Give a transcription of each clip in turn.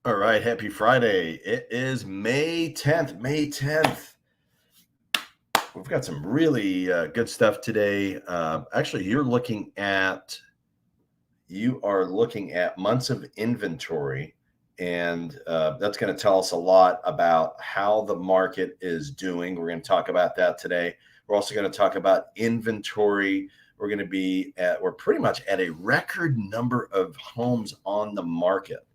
All right, happy Friday. It is May 10th. May 10th. We've got some really good stuff today. Actually, you are looking at months of inventory, and that's going to tell us a lot about how the market is doing. We're going to talk about that today. We're also going to talk about inventory. We're pretty much at a record number of homes on the market,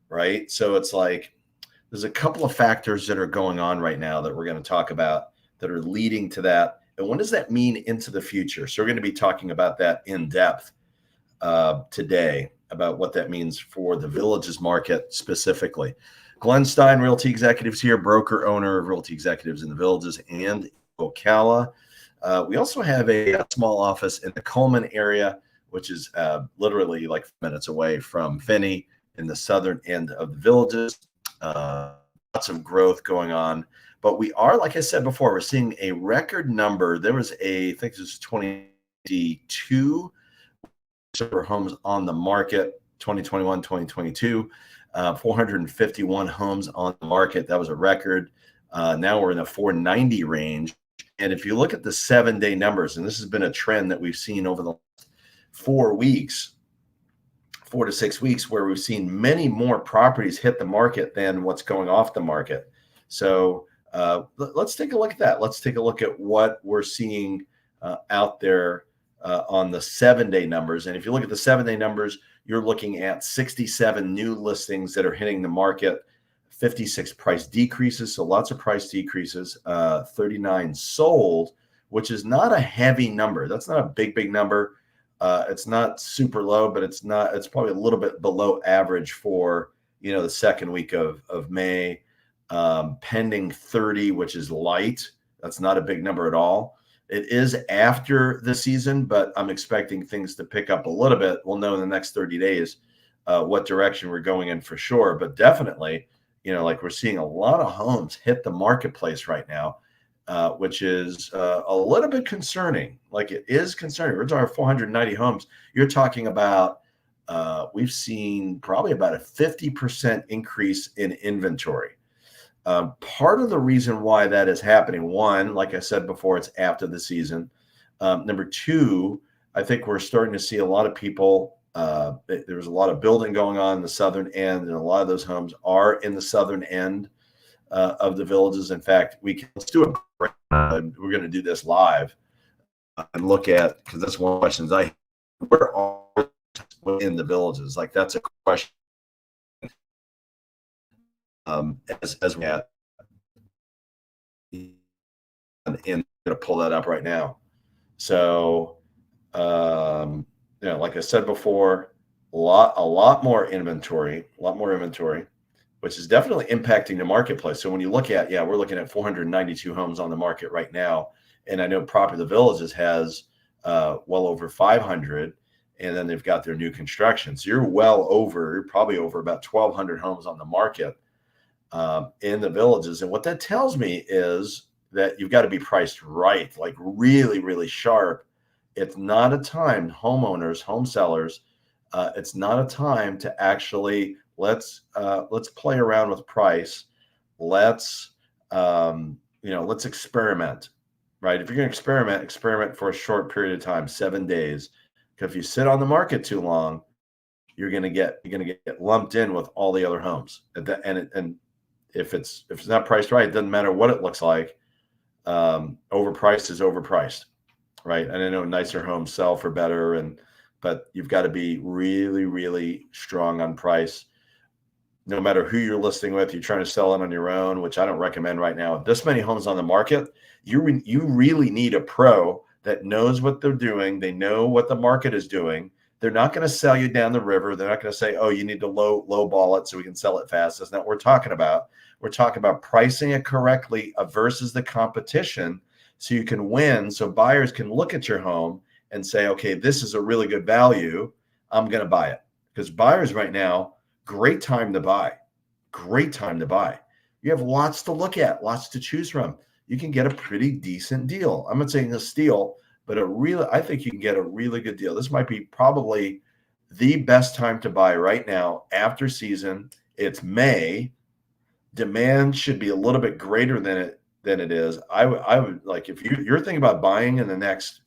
right? So it's like there's a couple of factors that are going on right now that we're going to talk about that are leading to that. And what does that mean into the future? So we're going to be talking about that in depth today, about what that means for the Villages market specifically. Glenn Stein, Realty Executives here, broker owner of Realty Executives in the Villages and Ocala. We also have a small office in the Coleman area, which is literally like minutes away from Finney in the southern end of the Villages. Lots of growth going on, but we are, like I said before, we're seeing a record number. There was I think this was 22 homes on the market, 2021, 2022, 451 homes on the market. That was a record. Now we're in the 490 range. And if you look at the 7-day numbers, and this has been a trend that we've seen over the last 4 to 6 weeks, where we've seen many more properties hit the market than what's going off the market. So let's take a look at that. Let's take a look at what we're seeing out there on the 7-day numbers. And if you look at the 7-day numbers, you're looking at 67 new listings that are hitting the market, 56 price decreases. So lots of price decreases, 39 sold, which is not a heavy number. That's not a big number. It's not super low, but it's probably a little bit below average for, the second week of May. Pending 30, which is light. That's not a big number at all. It is after the season, but I'm expecting things to pick up a little bit. We'll know in the next 30 days what direction we're going in for sure. But definitely, like we're seeing a lot of homes hit the marketplace right now, which is a little bit concerning. Like, it is concerning. We're talking 490 homes. You're talking about, we've seen probably about a 50% increase in inventory. Part of the reason why that is happening, one, like I said before, it's after the season. Number two, I think we're starting to see a lot of people. There's a lot of building going on in the southern end, and a lot of those homes are in the southern end of the Villages. In fact, let's do a break. We're going to do this live and look at, because that's one of the questions where are in the Villages? Like, that's a question. As we had, and I'm going to pull that up right now. So, like I said before, a lot more inventory, which is definitely impacting the marketplace. So when you look at, we're looking at 492 homes on the market right now, and I know Property of the Villages has well over 500, and then they've got their new construction. So you're probably over about 1,200 homes on the market in the Villages. And what that tells me is that you've got to be priced right, like really, really sharp. It's not a time, homeowners, home sellers, it's not a time to actually let's play around with price. Let's experiment, right? If you're going to experiment for a short period of time, 7 days. Because if you sit on the market too long, you're going to get lumped in with all the other homes. And if it's not priced right, it doesn't matter what it looks like. Overpriced is overpriced, right? And I know nicer homes sell for better, but you've got to be really, really strong on price. No matter who you're listing with, you're trying to sell it on your own, which I don't recommend right now. This many homes on the market, you really need a pro that knows what they're doing. They know what the market is doing. They're not going to sell you down the river. They're not going to say, oh, you need to low ball it so we can sell it fast. That's not what we're talking about. We're talking about pricing it correctly versus the competition, so you can win, so buyers can look at your home and say, okay, this is a really good value. I'm going to buy it. Because buyers right now, great time to buy. Great time to buy. You have lots to look at, lots to choose from. You can get a pretty decent deal. I'm not saying a steal, but I think you can get a really good deal. This might be probably the best time to buy right now after season. It's May. Demand should be a little bit greater than it is. I would like, if you're thinking about buying in the next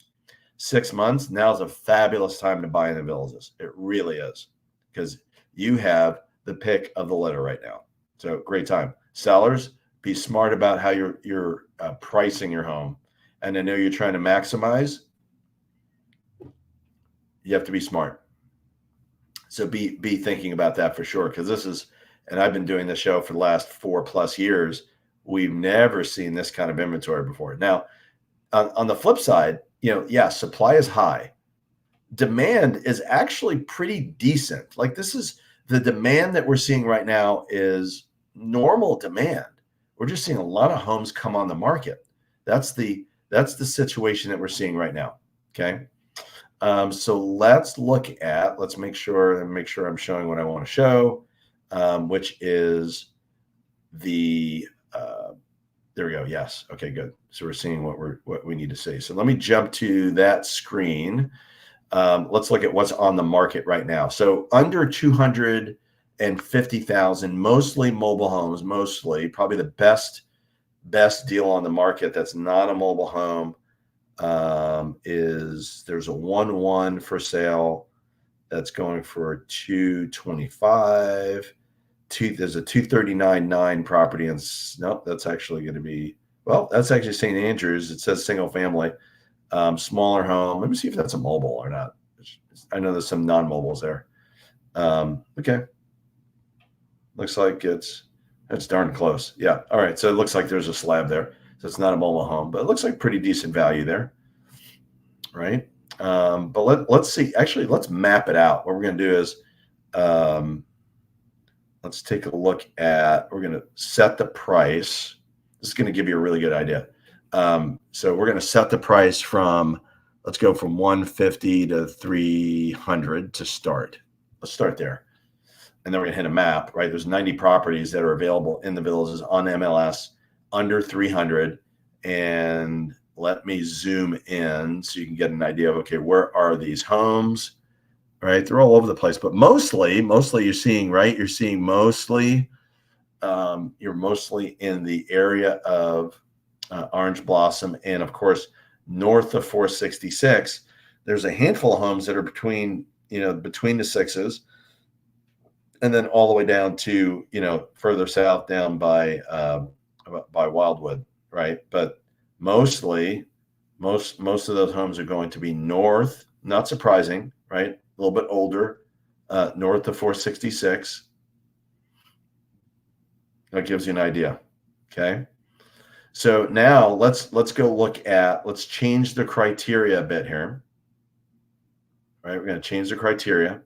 6 months, now's a fabulous time to buy in the villages. It really is, because you have the pick of the litter right now. So great time. Sellers, be smart about how you're pricing your home. And I know you're trying to maximize. You have to be smart. So be thinking about that for sure, because this is, and I've been doing this show for the last 4+ years. We've never seen this kind of inventory before. Now, on the flip side, yeah, supply is high. Demand is actually pretty decent. Like, this is the demand that we're seeing right now is normal demand. We're just seeing a lot of homes come on the market. That's the situation that we're seeing right now. Okay. So let's make sure I'm showing what I want to show, which is the, there we go. Yes. Okay, good. So we're seeing what we need to see. So let me jump to that screen. Let's look at what's on the market right now. So under 250,000, mostly mobile homes, probably the best deal on the market that's not a mobile home. There's a 1-1 for sale that's going for 225. There's a 239.9 property, and nope, that's actually going to be, well, that's actually St. Andrews. It says single family, smaller home. Let me see if that's a mobile or not. I know there's some non-mobiles there. Okay, looks like it's darn close. Yeah. All right. So it looks like there's a slab there. So it's not a mobile home, but it looks like pretty decent value there. Right. But let's see. Actually, let's map it out. What we're going to do is, let's take a look at, we're going to set the price. This is going to give you a really good idea. So we're going to set the price from, let's go from 150 to 300 to start. Let's start there. And then we're going to hit a map, right? There's 90 properties that are available in the villages on MLS under 300. And let me zoom in so you can get an idea of, okay, where are these homes, right? They're all over the place, but mostly you're seeing, right? You're seeing mostly, you're mostly in the area of Orange Blossom. And of course, north of 466, there's a handful of homes that are between the sixes, and then all the way down to, further south down by Wildwood, right? But mostly, most of those homes are going to be north, not surprising, right? A little bit older, north of 466. That gives you an idea. Okay. So now let's change the criteria a bit here. Right. We're going to change the criteria,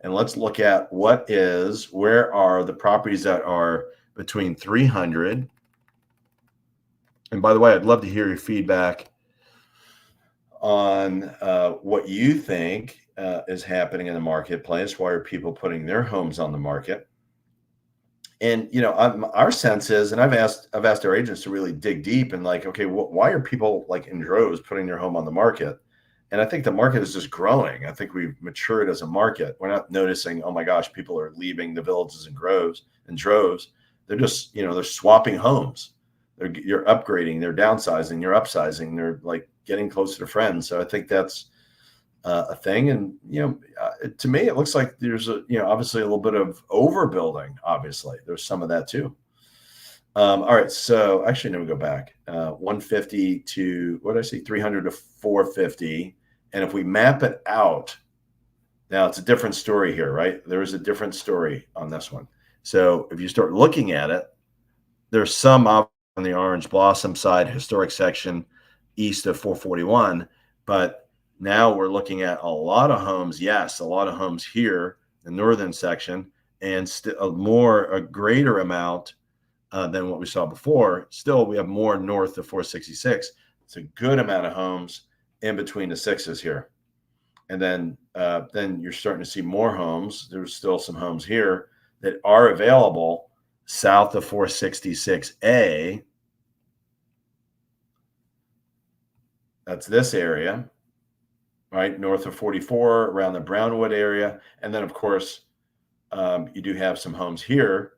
and let's look at where are the properties that are between 300. And by the way, I'd love to hear your feedback on what you think is happening in the marketplace. Why are people putting their homes on the market? And our sense is, and I've asked our agents to really dig deep and like, okay, why are people like in droves putting their home on the market? And I think the market is just growing. I think we've matured as a market. We're not noticing, oh my gosh, people are leaving the villages in droves. They're just, they're swapping homes. You're upgrading, they're downsizing, you're upsizing, they're like getting closer to friends. So I think that's a thing. And, to me, it looks like there's obviously a little bit of overbuilding. Obviously, there's some of that too. All right. So actually, let me go back. 150 to, what did I say? 300 to 450. And if we map it out, now it's a different story here, right? There is a different story on this one. So if you start looking at it, there's some on the Orange Blossom side, historic section east of 441, but now we're looking at a lot of homes. Yes, a lot of homes here, the northern section, and a greater amount than what we saw before. Still, we have more north of 466. It's a good amount of homes in between the sixes here. And then you're starting to see more homes. There's still some homes here that are available south of 466A. That's this area, right? North of 44, around the Brownwood area. And then, of course, You do have some homes here.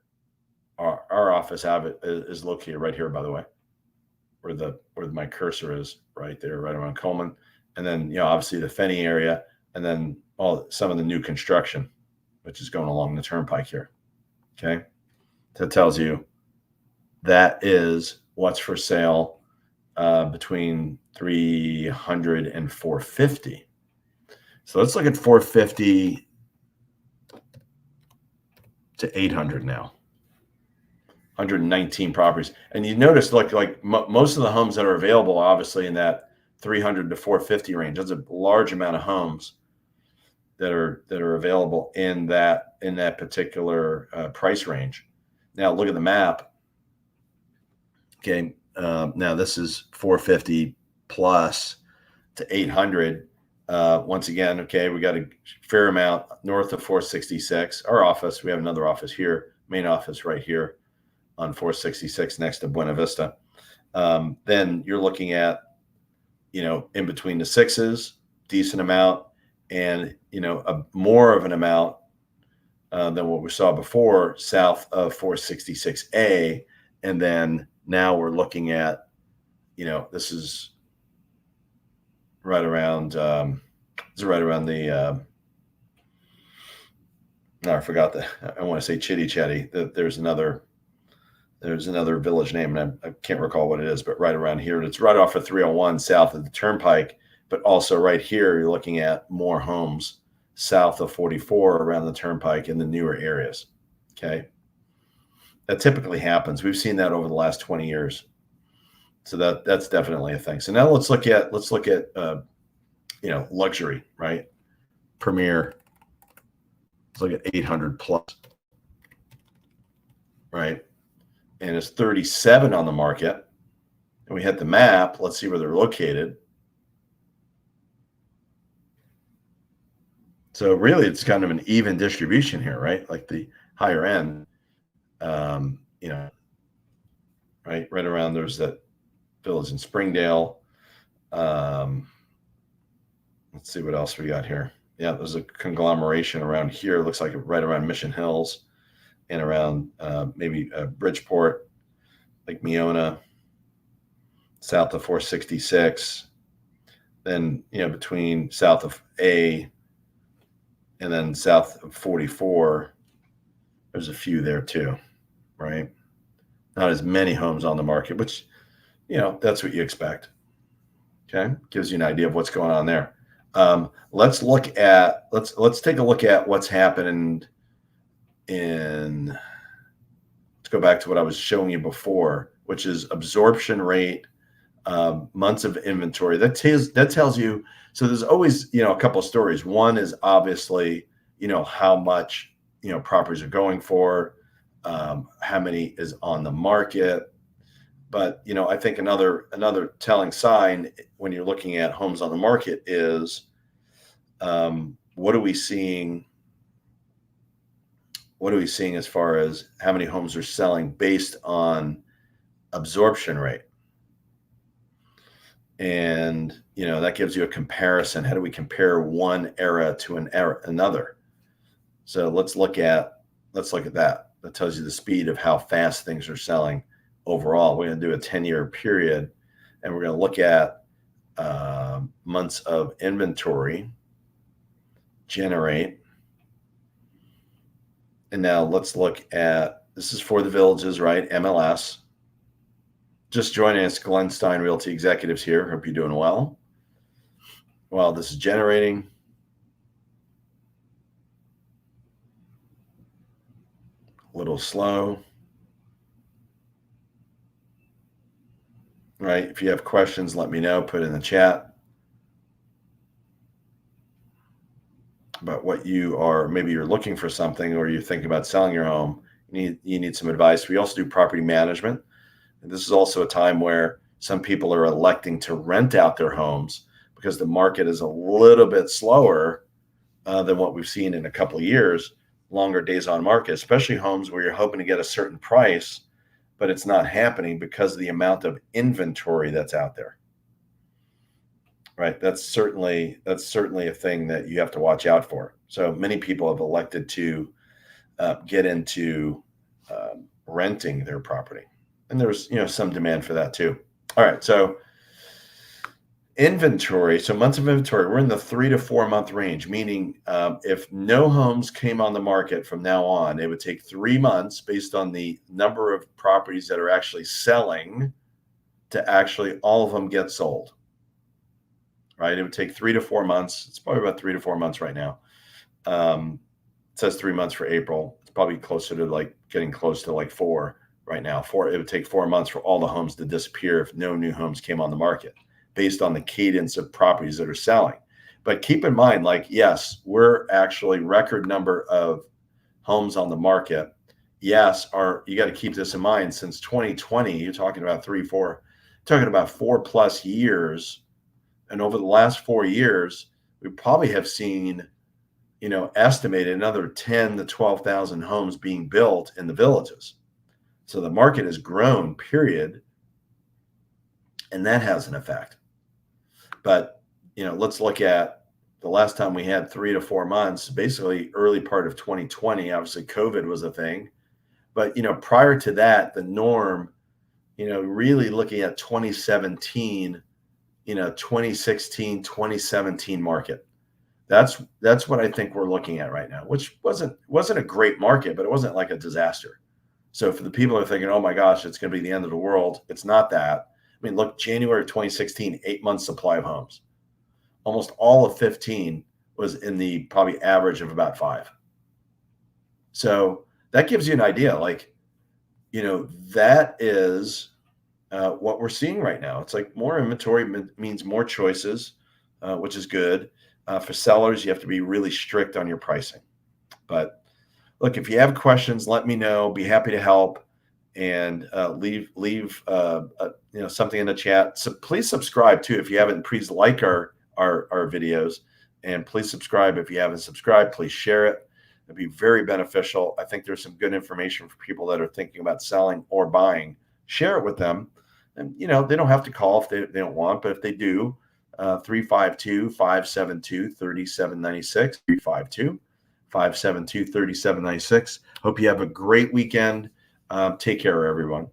Our office is located right here, by the way, where my cursor is, right there, right around Coleman, and then obviously the Fenny area, and then some of the new construction, which is going along the turnpike here. Okay, that tells you that is what's for sale between 300 and 450. So let's look at 450 to 800 now. 119 properties, and you notice like most of the homes that are available, obviously in that 300 to 450 range. That's a large amount of homes that are available in that particular price range. Now look at the map. Okay, now this is 450 plus to 800. Once again, okay, we got a fair amount north of 466. Our office, we have another office here, main office right here on 466 next to Buena Vista. Then you're looking at, in between the sixes, decent amount, and, more of an amount than what we saw before, south of 466A. And then now we're looking at, this is right around, the, no, I forgot I want to say Chitty Chatty. There's another village name, and I can't recall what it is, but right around here. It's right off of 301 south of the turnpike, but also right here, you're looking at more homes south of 44 around the turnpike in the newer areas. Okay. That typically happens. We've seen that over the last 20 years. So that's definitely a thing. So now let's look at luxury, right? Premier. Let's look at 800 plus, right? And it's 37 on the market. And we hit the map. Let's see where they're located. So really, it's kind of an even distribution here, right? Like the higher end, right around, there's that village in Springdale. Let's see what else we got here. Yeah, there's a conglomeration around here. It looks like right around Mission Hills and around maybe Bridgeport, like Meona, south of 466. Then, between south of A and then south of 44, there's a few there too, right? Not as many homes on the market, which, that's what you expect. Okay, gives you an idea of what's going on there. Let's take a look at what's happened let's go back to what I was showing you before, which is absorption rate, months of inventory. That tells you. So there's always, a couple of stories. One is obviously, how much, properties are going for, how many is on the market. But, I think another telling sign when you're looking at homes on the market is, what are we seeing? What are we seeing as far as how many homes are selling based on absorption rate? And, that gives you a comparison. How do we compare one era to another? So let's look at that. That tells you the speed of how fast things are selling overall. We're going to do a 10-year period, and we're going to look at months of inventory generate. And now let's look at, this is for the villages, right? MLS. Just joining us, Glenn Stein, Realty Executives here. Hope you're doing well. While this is generating, a little slow. Right? If you have questions, let me know. Put it in the chat about what maybe you're looking for something, or you're thinking about selling your home. You need some advice. We also do property management. And this is also a time where some people are electing to rent out their homes because the market is a little bit slower than what we've seen in a couple of years, longer days on market, especially homes where you're hoping to get a certain price, but it's not happening because of the amount of inventory that's out there. Right? That's certainly a thing that you have to watch out for. So many people have elected to get into renting their property. And there's, some demand for that too. All right. So inventory. So months of inventory, we're in the 3 to 4 month range, meaning if no homes came on the market from now on, it would take 3 months based on the number of properties that are actually selling to actually all of them get sold. Right? It would take 3 to 4 months. It's probably about 3 to 4 months right now. It says 3 months for April. It's probably closer to getting close to 4 right now. It would take 4 months for all the homes to disappear if no new homes came on the market, based on the cadence of properties that are selling. But keep in mind, yes, we're actually record number of homes on the market. Yes, you got to keep this in mind. Since 2020, you're talking about 4+ years. And over the last 4 years, we probably have seen, estimated another 10 to 12,000 homes being built in the villages. So the market has grown, period. And that has an effect. But, let's look at the last time we had 3 to 4 months, basically early part of 2020. Obviously, COVID was a thing. But, prior to that, the norm, really looking at 2017, 2016, 2017 market. That's what I think we're looking at right now, which wasn't a great market, but it wasn't like a disaster. So for the people who are thinking, oh my gosh, it's going to be the end of the world, it's not that. I mean, look, January 2016, 8 months supply of homes. Almost all of 15 was in the probably average of about 5. So that gives you an idea. That is what we're seeing right now. It's like more inventory means more choices, which is good. For sellers, you have to be really strict on your pricing. But look, if you have questions, let me know. Be happy to help, and leave something in the chat. So please subscribe too if you haven't. Please like our videos, and please subscribe if you haven't subscribed. Please share it. It'd be very beneficial. I think there's some good information for people that are thinking about selling or buying. Share it with them. And, they don't have to call if they don't want, but if they do, 352-572-3796, 352-572-3796. Hope you have a great weekend. Take care, everyone.